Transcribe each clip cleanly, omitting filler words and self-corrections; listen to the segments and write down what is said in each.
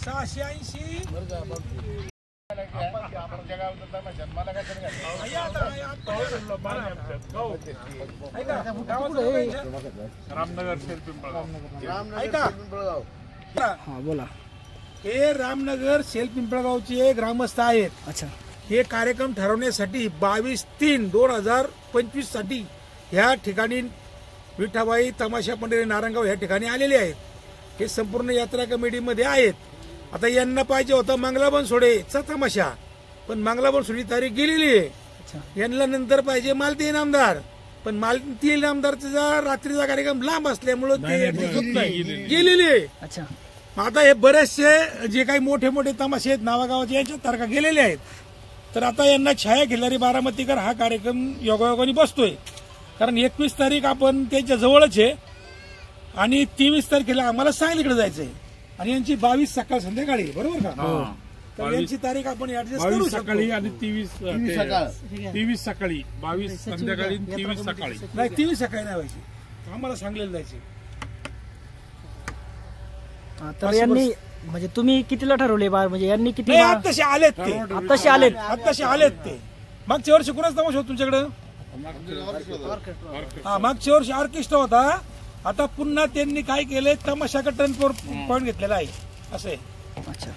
680 रामनगर पिंपळगाव. हा बोला. हे रामनगर पिंपळगावचे ग्रामस्थ आहेत. अच्छा. हे कार्यक्रम ठरवण्यासाठी 22/3/2025 साठी ह्या ठिकाणी विठाबाई तमाशा पंढरी नारायणगाव ह्या ठिकाणी आलेले आहेत. हे संपूर्ण यात्रा कमिटीमध्ये आहेत. आता यांना पाहिजे होता मंगलाबन सोडेचा तमाशा, पण मंगलाबन सोडी तारीख गेलेली आहे. यांना नंतर पाहिजे मालती इनामदार, पण मालती इनामदारचा रात्रीचा कार्यक्रम लांब असल्यामुळे ते गेलेली आहे. अच्छा. आता हे बरेचसे जे काही मोठे मोठे तमाशे आहेत नावागावाचे यांच्या तारखा गेलेल्या आहेत. तर आता यांना छाया खिल्लारी बारामतीकर हा कार्यक्रम योगायोगाने बसतोय, कारण 21 तारीख आपण त्यांच्या जवळच आहे आणि 23 तारखेला आम्हाला सांगलीकडे जायचंय आणि यांची 22 सकाळ संध्याकाळी, बरोबर का? तर यांची तारीख आपण ऍडजस्ट करू शकतो. सकाळी आणि 23 सकाळी, 22 संध्याकाळी, 23 सकाळी. नाही, 23 सकाळी नाही व्हायची, आम्हाला सांगलीला जायचे. तर यांनी म्हणजे तुम्ही कितीला ठरवले म्हणजे यांनी किती? आत्ताशी आलेत ते, आत्ताशी आलेत ते. मागच्या वर्षी कुणाच तमाशा होता तुमच्याकडे? हा, मागच्या वर्षी ऑर्केस्ट्रा होता. आता पुन्हा त्यांनी काय केलंय, तमाशाकडे टर्न पॉइंट घेतलेला आहे असं आहे. अच्छा.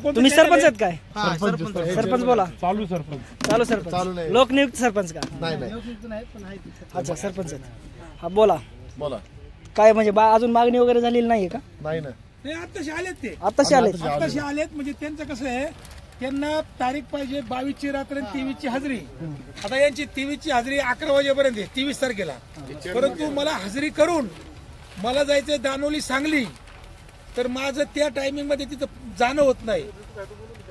तुम्ही सरपंच आहेत काय? सरपंच बोला. चालू सरपंच. लोकनियुक्त सरपंच का? नाही. अच्छा, सरपंच आहेत. हा बोला. काय म्हणजे अजून मागणी वगैरे झालेली नाहीये का? नाही ना. आत्ताशी आलेत ते. आत्ताशी आलेत म्हणजे त्यांचं कसं आहे, त्यांना तारीख पाहिजे 22ची रात्र 23ची हजेरी. आता यांची 23ची हजेरी 11 वाजेपर्यंत आहे 23 तारखेला, परंतु मला हजेरी करून मला जायचंय दानोली सांगली, तर माझं त्या टायमिंग मध्ये तिथं जाणं होत नाही.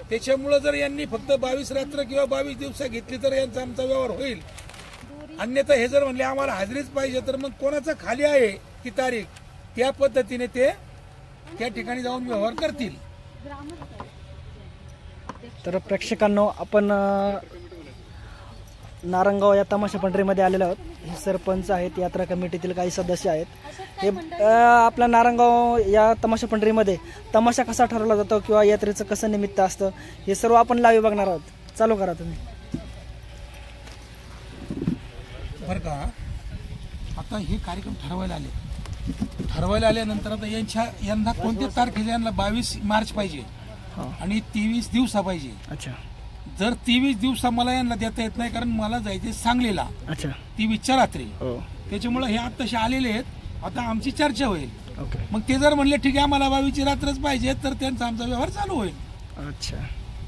त्याच्यामुळे जर यांनी फक्त 22 रात्र किंवा 22 दिवस घेतली तर यांचा आमचा व्यवहार होईल. अन्यथा हे जर म्हणले आम्हाला हजेरीच पाहिजे, तर मग कोणाचं खाली आहे ती तारीख त्या पद्धतीने ते त्या ठिकाणी जाऊन व्यवहार करतील. तर प्रेक्षकांनो, आपण नारायणगाव या तमाशा पंढरीमध्ये आलेलो आहोत. हे सरपंच आहेत, यात्रा कमिटीतील काही सदस्य आहेत. हे आपल्या नारायणगाव या तमाशा पंढरीमध्ये तमाशा कसा ठरवला जातो किंवा यात्रेचं कसं निमित्त असतं हे सर्व आपण लाईव्ह बघणार आहोत. चालू करा तुम्ही. बरं का, आता हे कार्यक्रम ठरवायला आल्यानंतर आता यांना कोणत्या तारखेला यांना 22 मार्च पाहिजे आणि 23 दिवसा पाहिजे. अच्छा. जर 23 दिवसा मला यांना देता येत नाही, कारण मला जायचे सांगलीला. अच्छा. 23च्या रात्री. त्याच्यामुळे हे आत्ताशी आलेले आहेत. आता आमची चर्चा होईल. मग ते जर म्हणले ठीक आहे आम्हाला 22ची रात्रच पाहिजे, तर त्यांचा आमचा व्यवहार चालू होईल. अच्छा.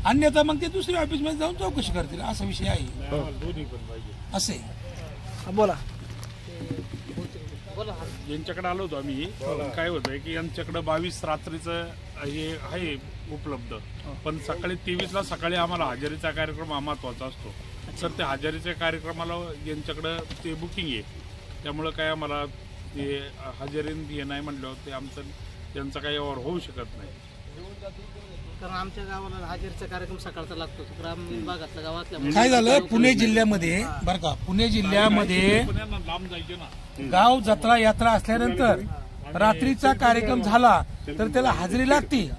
अन्यथा मग ते दुसऱ्या ऑफिसमध्ये जाऊन चौकशी करतील, असा विषय आहे. असे बोला. यांच्याकडे आलो होतो आम्ही. काय होतंय की यांच्याकडे 22 रात्रीचं हे आहे उपलब्ध, पण सकाळी 23ला सकाळी आम्हाला हजेरीचा कार्यक्रम महत्वाचा असतो. तर त्या हजेरीच्या कार्यक्रमाला यांच्याकडे ते बुकिंग आहे, त्यामुळे काय आम्हाला ते हजेरी हे नाही म्हटलं ते आमचं त्यांचा काही व्यवहार होऊ शकत नाही. कारण आमच्या गावाला हजेरीचा कार्यक्रम सकाळचा लागतो. ग्रामीण भागातल्या गावातल्या काय झालं, पुणे जिल्ह्यामध्ये बरं का, पुणे जिल्ह्यामध्ये लांब जायचे ना, गाव जत्रा यात्रा असल्यानंतर रात्रीचा कार्यक्रम झाला तर त्याला हजेरी लागती.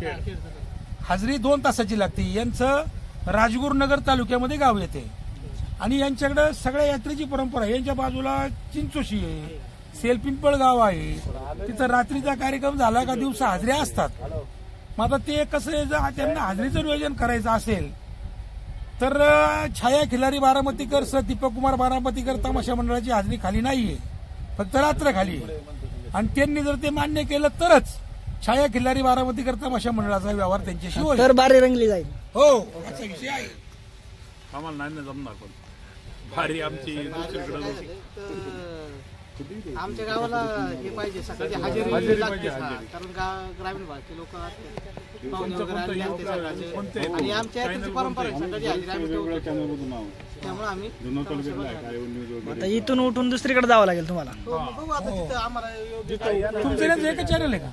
हजेरी 2 तासाची लागते. यांचं राजगुरुनगर तालुक्यामध्ये गाव येते आणि यांच्याकडे सगळ्या यात्रेची परंपरा आहे. यांच्या बाजूला चिंचोशी आहे, पिंपळगाव आहे, तिथं रात्रीचा कार्यक्रम झाला का दिवसा हजेऱ्या असतात. मग आता ते कसं आहे, जर त्यांना हजेरीचं नियोजन करायचं असेल तर छाया खिल्लारी बारामतीकर सर दीपक कुमार बारामतीकर तमाशा मंडळाची हजेरी खाली नाहीये, फक्त रात्र खाली आहे. आणि त्यांनी जर ते मान्य केलं तरच छाया खिल्लारी बारामतीकर तमाशा मंडळाचा व्यवहार त्यांच्याशी होईल, तर बारी रंगली जाईल. हो, असा विषय आहे. आम्हाला नाही जमणार, पण भारी आमची दुसरीकडे आमच्या गावाला हे पाहिजे सकाळची हजेरी लागते. कारण ग्रामीण भागाचे लोक असतात, पाहुणे वगैरे आलेले असते सकाळचे, आणि आमच्या यात्रेची परंपरा आहे सकाळची हजेरी आम्ही ठेवतो. त्यामुळे आम्ही आता इथून उठून दुसरीकडे जावं लागेल तुम्हाला. बघू आता तिथं आम्हाला तुमचे एकच चॅनल आहे का?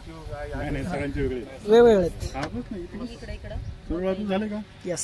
वेगवेगळे. सुरुवात झाली का? येस.